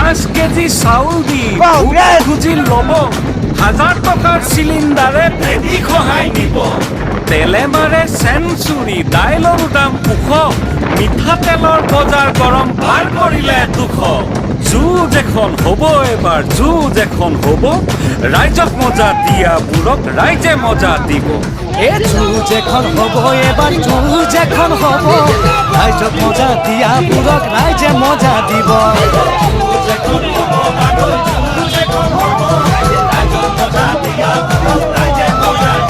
5 KG চাউল দি খুজি ল'ব 1000 টকাৰ চিলিণ্ডাৰে ভেটি খহাই নিব তেলে মাৰে চেঞ্চুৰী দাইলৰ দাম উখ মিঠাতেলৰ বজাৰ গৰম পাৰ কৰিলে দুখ যুঁজ এখন হ'ব এবাৰ যুঁজ এখন হ'ব ৰাইজক মজা দিয়াবোৰক ৰাইজে মজা দিব এই যুঁজ এখন হ'ব এবাৰ যুঁজ এখন হ'ব ৰাইজক মজা দিয়াবোৰক ৰাইজে মজা দিব যুঁজ এখন হ'ব যুঁজ এখন হ'ব ৰাইজক মজা দিয়াবোৰক ৰাইজে মজা দিব